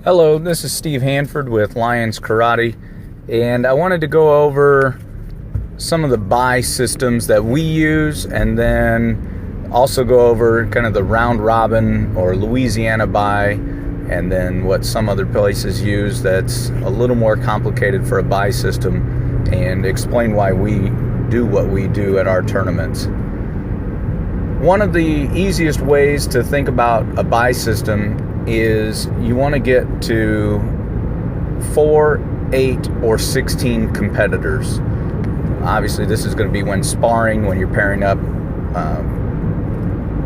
Hello, this is Steve Hanford with Lions Karate, and I wanted to go over some of the buy systems that we use, and then also go over kind of the round robin or Louisiana buy, and then what some other places use that's a little more complicated for a buy system, and explain why we do what we do at our tournaments. One of the easiest ways to think about a buy system is you want to get to 4, 8, or 16 competitors. Obviously, this is going to be when sparring, when you're pairing up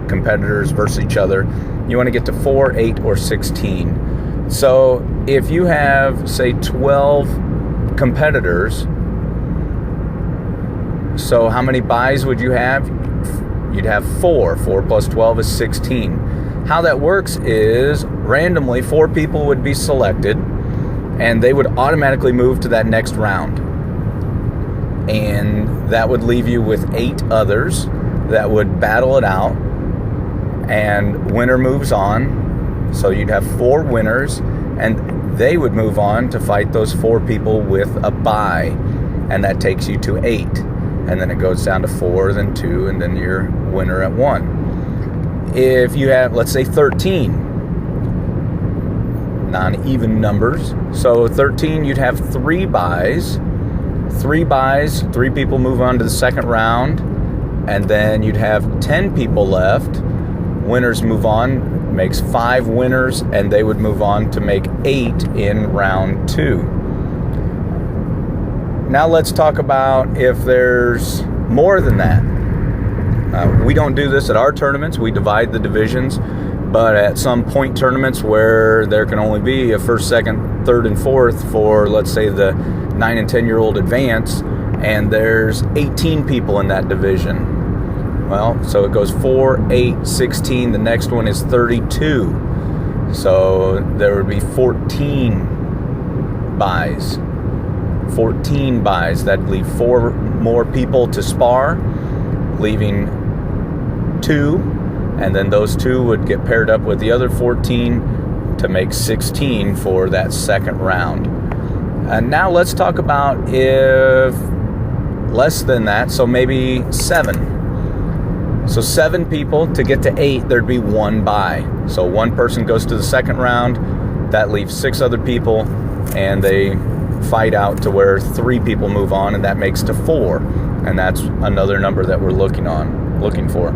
competitors versus each other. You want to get to 4, 8, or 16. So if you have, say, 12 competitors, so how many buys would you have? You'd have 4. 4 plus 12 is 16. How that works is randomly 4 people would be selected and they would automatically move to that next round. And that would leave you with 8 others that would battle it out, and winner moves on. So you'd have 4 winners and they would move on to fight those 4 people with a bye, and that takes you to 8. And then it goes down to 4, then 2, and then your winner at 1. If you have, let's say, 13 non-even numbers, so 13, you'd have 3 buys. 3 buys, 3 people move on to the second round, and then you'd have 10 people left. Winners move on, makes 5 winners, and they would move on to make 8 in round 2. Now let's talk about if there's more than that. We don't do this at our tournaments. We divide the divisions, but at some point tournaments where there can only be a first, second, third, and fourth for, let's say, the 9 and 10-year-old advance, and there's 18 people in that division. Well, so it goes 4, 8, 16. The next one is 32. So there would be 14 buys. 14 buys. That'd leave 4 more people to spar, leaving 2, and then those 2 would get paired up with the other 14 to make 16 for that second round. And now let's talk about if less than that, so maybe 7. So 7 people to get to 8, there'd be 1 bye. So 1 person goes to the second round, that leaves 6 other people, and they fight out to where 3 people move on, and that makes to 4. And that's another number that we're looking for.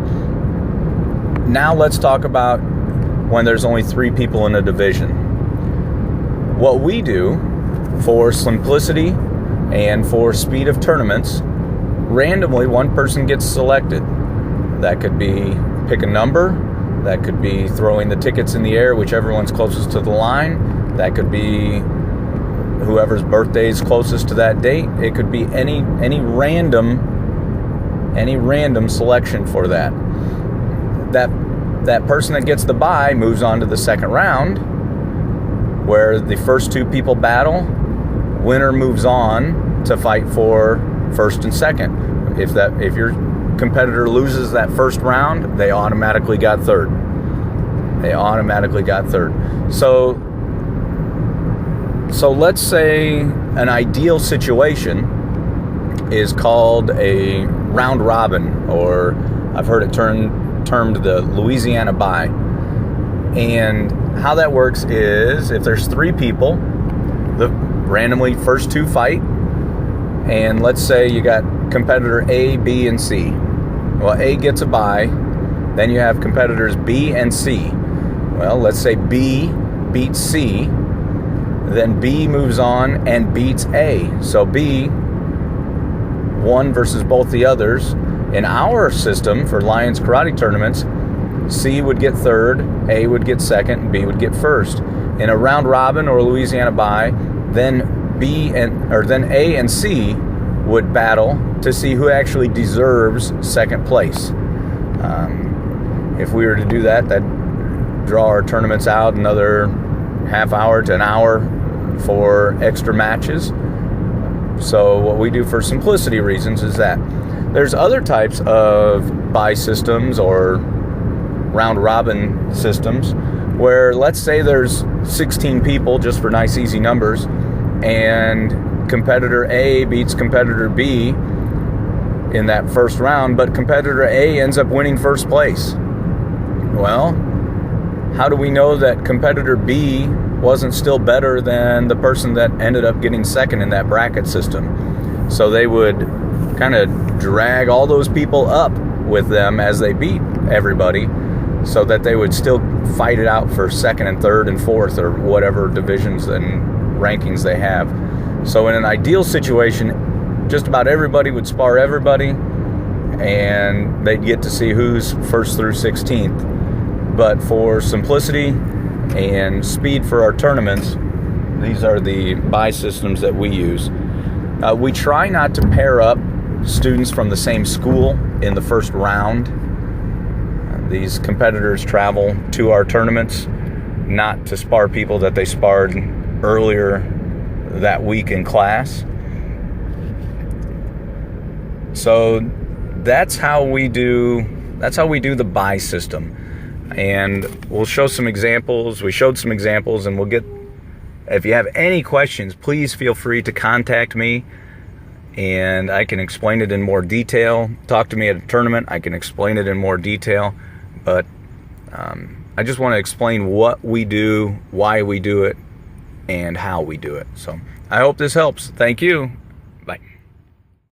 Now let's talk about when there's only 3 people in a division. What we do for simplicity and for speed of tournaments, randomly 1 person gets selected. That could be pick a number, that could be throwing the tickets in the air, whichever one's closest to the line, that could be whoever's birthday is closest to that date. It could be any random selection for that. That person that gets the bye moves on to the second round, where the first 2 people battle. Winner moves on to fight for first and second. If your competitor loses that first round, they automatically got third. So let's say an ideal situation is called a round robin, or I've heard it termed the Louisiana buy. And how that works is if there's 3 people, the randomly first 2 fight, and let's say you got competitor A, B, and C. Well, A gets a bye, then you have competitors B and C. Well, let's say B beats C, then B moves on and beats A. So B won versus both the others. In our system for Lions Karate tournaments, C would get third, A would get second, and B would get first. In a round robin or Louisiana bye, then then A and C would battle to see who actually deserves second place. If we were to do that, that'd draw our tournaments out another half hour to an hour for extra matches. So what we do for simplicity reasons is that there's other types of buy systems or round robin systems where let's say there's 16 people, just for nice easy numbers, and competitor A beats competitor B in that first round, but competitor A ends up winning first place. Well, how do we know that competitor B wasn't still better than the person that ended up getting second in that bracket system? So they would kind of drag all those people up with them as they beat everybody, so that they would still fight it out for second and third and fourth, or whatever divisions and rankings they have. So in an ideal situation, just about everybody would spar everybody, and they'd get to see who's first through 16th. But for simplicity and speed for our tournaments, these are the buy systems that we use. We try not to pair up students from the same school in the first round. These competitors travel to our tournaments not to spar people that they sparred earlier that week in class. So that's how we do the buy system. And we'll show some examples. We showed some examples, and if you have any questions, please feel free to contact me, and I can explain it in more detail. Talk to me at a tournament, I can explain it in more detail. But I just want to explain what we do, why we do it, and how we do it. So I hope this helps. Thank you.